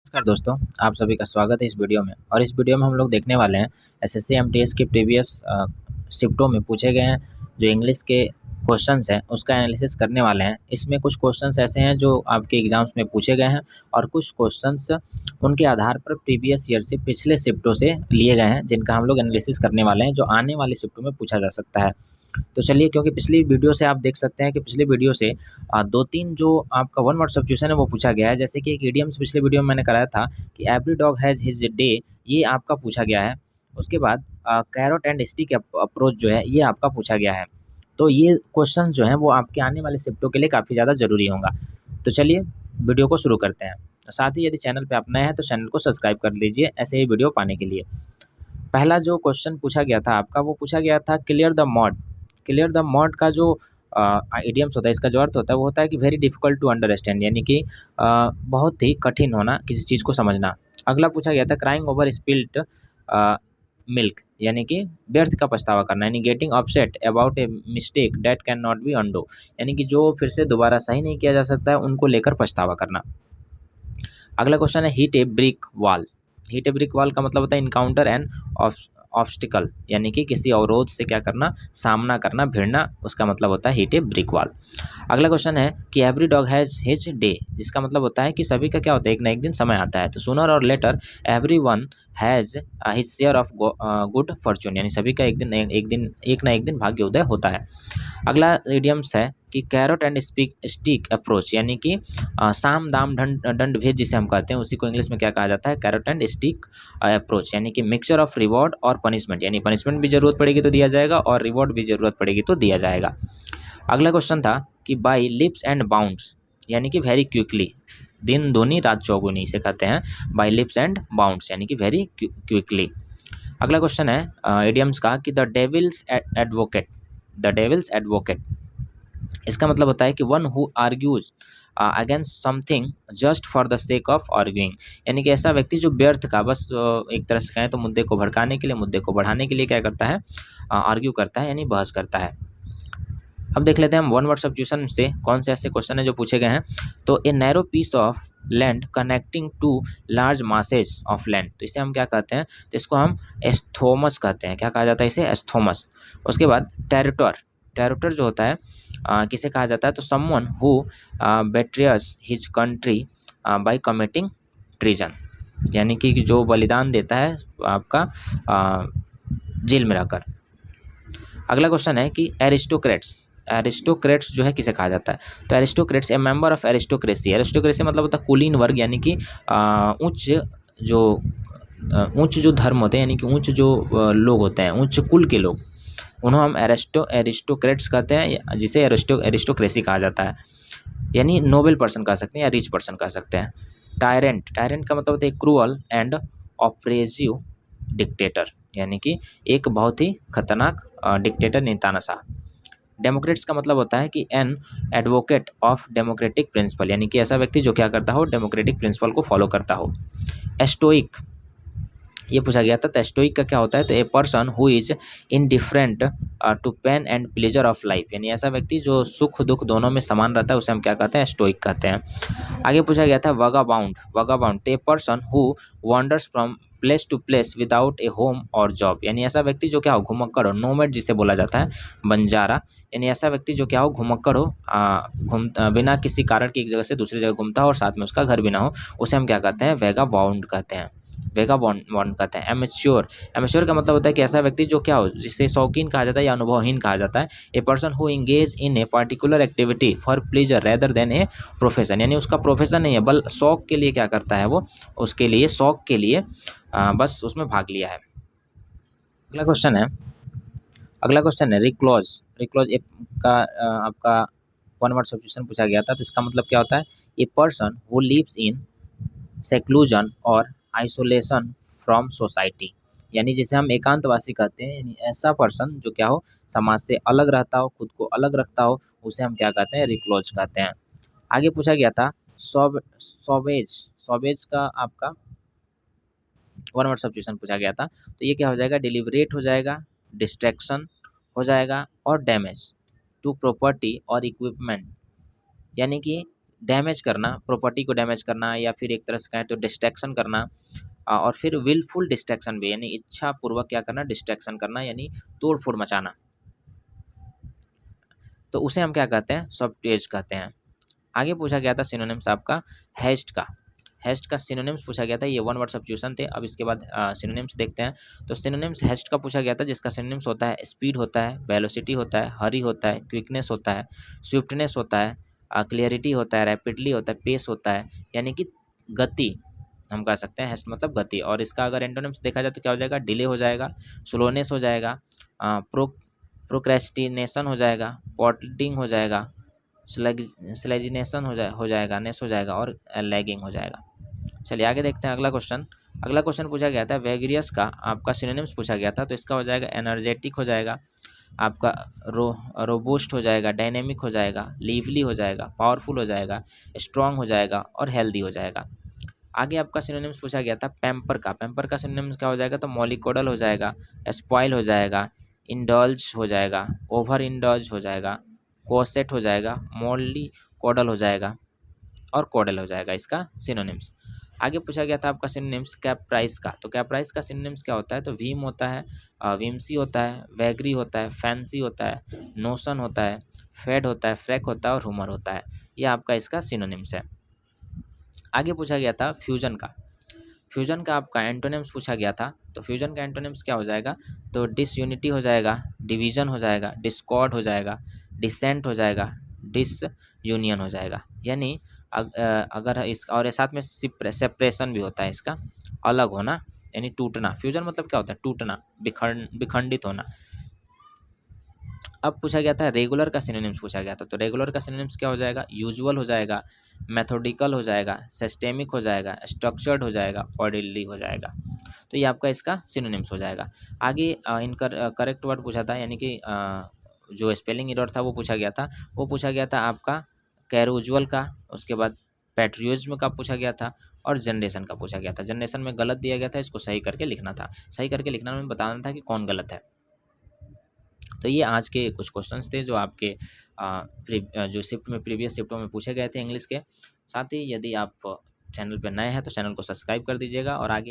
नमस्कार दोस्तों, आप सभी का स्वागत है इस वीडियो में। और इस वीडियो में हम लोग देखने वाले हैं एसएससी एमटीएस के प्रीवियस शिफ्टों में पूछे गए हैं जो इंग्लिश के क्वेश्चंस हैं उसका एनालिसिस करने वाले हैं। इसमें कुछ क्वेश्चंस ऐसे हैं जो आपके एग्जाम्स में पूछे गए हैं और कुछ क्वेश्चंस उनके आधार पर प्रीवियस ईयर से पिछले शिफ्टों से लिए गए हैं जिनका हम लोग एनालिसिस करने वाले हैं जो आने वाली शिफ्टों में पूछा जा सकता है। तो चलिए, क्योंकि पिछली वीडियो से आप देख सकते हैं कि पिछली वीडियो से 2-3 जो आपका वन वर्ड सब्स्टिट्यूशन है वो पूछा गया है। जैसे कि एक इडियम्स पिछले वीडियो में मैंने कराया था कि every dog has his day, ये आपका पूछा गया है। उसके बाद कैरोट एंड स्टिक अप्रोच जो है ये आपका पूछा गया है। तो ये क्वेश्चन जो हैं वो आपके आने वाले शिफ्टों के लिए काफ़ी ज़्यादा ज़रूरी होगा। तो चलिए वीडियो को शुरू करते हैं। साथ ही यदि चैनल पे आप नए हैं तो चैनल को सब्सक्राइब कर लीजिए ऐसे ही वीडियो पाने के लिए। पहला जो क्वेश्चन पूछा गया था आपका वो पूछा गया था clear the mod. Clear the mod का जो इडियम्स होता है, इसका जो अर्थ होता है वो होता है कि वेरी डिफ़िकल्ट टू अंडरस्टैंड, यानी कि बहुत ही कठिन होना किसी चीज़ को समझना। अगला पूछा गया था क्राइंग ओवर स्पिल्ट मिल्क, यानी कि व्यर्थ का पछतावा करना, यानी getting upset about a mistake that can not be undo, यानी कि जो फिर से दोबारा सही नहीं किया जा सकता है उनको लेकर पछतावा करना। अगला क्वेश्चन है हीट ए ब्रिक वॉल। हीट ए ब्रिक वॉल का मतलब होता है इनकाउंटर एंड ऑब्स्टिकल, यानी कि किसी अवरोध से क्या करना, सामना करना, भिड़ना, उसका मतलब होता है हीट ए ब्रिक वॉल। अगला क्वेश्चन है कि every dog has his day, जिसका मतलब होता है कि सभी का क्या होता है, एक ना एक दिन समय आता है। तो सूनर और later every one has his share of good fortune, यानी सभी का एक ना एक दिन भाग्य उदय होता है। अगला इडियम्स है कि कैरोट एंड स्टिक अप्रोच, यानी कि साम दाम दंड भेद जिसे हम कहते हैं उसी को इंग्लिश में क्या कहा जाता है, कैरोट एंड स्टिक अप्रोच, यानी कि मिक्सचर ऑफ रिवॉर्ड और पनिशमेंट, यानी पनिशमेंट भी जरूरत पड़ेगी तो दिया जाएगा और रिवॉर्ड भी जरूरत पड़ेगी तो दिया जाएगा। अगला क्वेश्चन था कि बाई लिप्स एंड बाउंड्स, यानी कि वेरी क्विकली, दिन दूनी रात चौगुनी इसे कहते हैं बाई लिप्स एंड बाउंड्स, यानी कि वेरी क्विकली। अगला क्वेश्चन है इडियम्स का कि the devil's advocate. The devil's advocate, इसका मतलब होता है कि one who argues against something just for the sake of arguing, यानी कि ऐसा व्यक्ति जो व्यर्थ का बस एक तरह से कहें तो मुद्दे को भड़काने के लिए, मुद्दे को बढ़ाने के लिए क्या करता है, आर्ग्यू करता है, यानी बहस करता है। अब देख लेते हैं हम वन वर्ड सब्स्टिट्यूशन से कौन से ऐसे क्वेश्चन है जो पूछे गए हैं। तो a narrow piece of land connecting two large masses of land, तो इसे हम क्या कहते हैं, तो इसको हम एस्थोमस कहते हैं। क्या कहा जाता है इसे, एस्थोमस। उसके बाद टेरिटर, टेरिटर जो होता है किसे कहा जाता है, तो someone who betrays his country by committing treason, यानी कि जो बलिदान देता है आपका जेल में रहकर। अगला क्वेश्चन है कि एरिस्टोक्रेट्स, एरिस्टोक्रेट्स जो है किसे कहा जाता है, तो aristocrats A member of aristocracy. Aristocracy मतलब होता है कुलीन वर्ग, यानी कि उच्च जो उच्च जो धर्म होते हैं, यानी कि उच्च जो लोग होते हैं, उच्च कुल के लोग, उन्हें हम एरिस्टोक्रेट्स कहते हैं, जिसे एरिस्टोक्रेसी कहा जाता है, यानी नोबल पर्सन कह सकते हैं या रिच पर्सन कह सकते हैं। टायरेंट, टायरेंट का मतलब होता है क्रूअल एंड ऑपरेसिव डिक्टेटर, यानी कि एक बहुत ही खतरनाक डिक्टेटर, तानाशाह। डेमोक्रेट्स का मतलब होता है कि an advocate of democratic principle, यानी कि ऐसा व्यक्ति जो क्या करता हो, डेमोक्रेटिक प्रिंसिपल को फॉलो करता हो। एस्टोइक, ये पूछा गया था, तो एस्टोइक का क्या होता है, तो a person who is indifferent to pain and pleasure of life, यानी ऐसा व्यक्ति जो सुख दुख दोनों में समान रहता है उसे हम क्या कहते हैं, एस्टोइक कहते हैं। आगे पूछा गया था vagabond, vagabond a person who wanders from place to place without a home और जॉब, यानी ऐसा व्यक्ति जो क्या हो, घुमक्कड़ हो, नोमैड जिसे बोला जाता है, बंजारा, यानी ऐसा व्यक्ति जो क्या हो, घुमक्कड़ हो, बिना किसी कारण की एक जगह से दूसरी जगह घूमता हो और साथ में उसका घर भी ना हो, उसे हम क्या कहते हैं, वेगाबाउंड कहते हैं, वेगाबॉन्ड कहते हैं। एमेच्योर, एमेच्योर का मतलब होता है कि ऐसा व्यक्ति जो क्या हो, जिसे शौकीन कहा जाता है या अनुभवहीन कहा जाता है। A person who engage in a particular activity for pleasure rather than a profession, यानी उसका प्रोफेशन नहीं है बल शौक के लिए क्या करता है वो, उसके लिए शौक के लिए बस उसमें भाग लिया है। अगला क्वेश्चन है, अगला क्वेश्चन है रिक्लोज। रिक्लोज का आपका वन वर्ड सब्स्टिट्यूशन पूछा गया था, तो इसका मतलब क्या होता है, a person who lives in seclusion और आइसोलेशन फ्रॉम सोसाइटी, यानी जिसे हम एकांतवासी कहते हैं, यानी ऐसा पर्सन जो क्या हो, समाज से अलग रहता हो, खुद को अलग रखता हो, उसे हम क्या कहते हैं, रिक्लोज कहते हैं। आगे पूछा गया था सॉवेज, सॉवेज का आपका वन वर्ड सब्स्टिट्यूशन पूछा गया था, तो ये क्या हो जाएगा, डिलिबरेट हो जाएगा, डिस्ट्रैक्शन हो जाएगा और डैमेज टू प्रॉपर्टी और इक्विपमेंट, यानी कि डैमेज करना, प्रॉपर्टी को डैमेज करना, या फिर एक तरह से कहें तो डिस्ट्रैक्शन करना, और फिर विलफुल डिस्ट्रैक्शन भी, यानी इच्छापूर्वक क्या करना, डिस्ट्रैक्शन करना, यानी तोड़ फोड़ मचाना, तो उसे हम क्या कहते हैं, सबटेज कहते हैं। आगे पूछा गया था सिनोनिम्स आपका हेस्ट का। हेस्ट का सिनोनिम्स पूछा गया था, ये वन वर्ड सब्स्टिट्यूशन थे। अब इसके बाद सिनोनिम्स देखते हैं। तो सिनोनिम्स हेस्ट का पूछा गया था, जिसका सिनोनिम्स होता है स्पीड होता है, वेलोसिटी होता है, हरी होता है, क्विकनेस होता है, स्विफ्टनेस होता है, क्लियरिटी होता है, रैपिडली होता है, पेस होता है, यानी कि गति हम कह सकते हैं। हेस्ट मतलब गति। और इसका अगर एंटोनिम्स देखा जाए तो क्या हो जाएगा, डिले हो जाएगा, स्लोनेस हो जाएगा, प्रोक्रेस्टिनेशन हो जाएगा, पॉटलिंग हो जाएगा, स्लेजिनेशन हो जाएगा, नेस हो जाएगा, और लैगिंग हो जाएगा। चलिए आगे देखते हैं अगला क्वेश्चन। अगला क्वेश्चन पूछा गया था वेगरियस का आपका सिनोनिम्स पूछा गया था। तो इसका हो जाएगा एनर्जेटिक हो जाएगा, आपका रोबूस्ट हो जाएगा, डायनेमिक हो जाएगा, लिवली हो जाएगा, पावरफुल हो जाएगा, स्ट्रॉन्ग हो जाएगा, और हेल्दी हो जाएगा। आगे आपका सिनोनिम्स पूछा गया था पैम्पर का। पैम्पर का सिनोनिम्स क्या हो जाएगा, तो मॉलिकोडल हो जाएगा, स्पॉइल हो जाएगा, इंडल्ज हो जाएगा, ओवर इंडल्ज हो जाएगा, कोसेट हो जाएगा, मोली कोडल हो जाएगा, और कोडल हो जाएगा इसका सिनोनिम्स। आगे पूछा गया था आपका सिनोनिम्स कैप्राइस का। तो कैप्राइस का सिनोनिम्स क्या होता है, तो वीम होता है, विम्सी होता है, वैगरी होता है, फैंसी होता है, नोशन होता है, फेड होता है, फ्रैक होता है, और रूमर होता है। ये आपका इसका सिनोनिम्स है। आगे पूछा गया था फ्यूजन का। फ्यूजन का आपका एंटोनिम्स पूछा गया था। तो फ्यूजन का एंटोनिम्स क्या हो जाएगा, तो डिसयूनिटी हो जाएगा, डिवीजन हो जाएगा, डिस्कॉर्ड हो जाएगा, डिसेंट हो जाएगा, डिस यूनियन हो जाएगा। यानी अगर इस और साथ में सेपरेशन भी होता है इसका, अलग होना, यानी टूटना। फ्यूजन मतलब क्या होता है, टूटना, विखंडित होना। अब पूछा गया था रेगुलर का सिनोनिम्स पूछा गया था। तो रेगुलर का सिनोनिम्स क्या हो जाएगा, यूजुअल हो जाएगा, मेथोडिकल हो जाएगा, सिस्टेमिक हो जाएगा, स्ट्रक्चर्ड हो जाएगा, ऑर्डरली हो जाएगा। तो ये आपका इसका सिनोनिम्स हो जाएगा। आगे इनका करेक्ट वर्ड पूछा था, यानी कि जो स्पेलिंग एरर था वो पूछा गया था। वो पूछा गया था आपका कैरुजुअल का, उसके बाद पैट्रियोज्म का पूछा गया था, और जनरेशन का पूछा गया था। जनरेशन में गलत दिया गया था, इसको सही करके लिखना था। सही करके लिखना में बताना था कि कौन गलत है। तो ये आज के कुछ क्वेश्चंस थे जो आपके जो शिफ्ट में प्रीवियस शिफ्टों में पूछे गए थे इंग्लिश के। साथ ही यदि आप चैनल पर नए हैं तो चैनल को सब्सक्राइब कर दीजिएगा, और आगे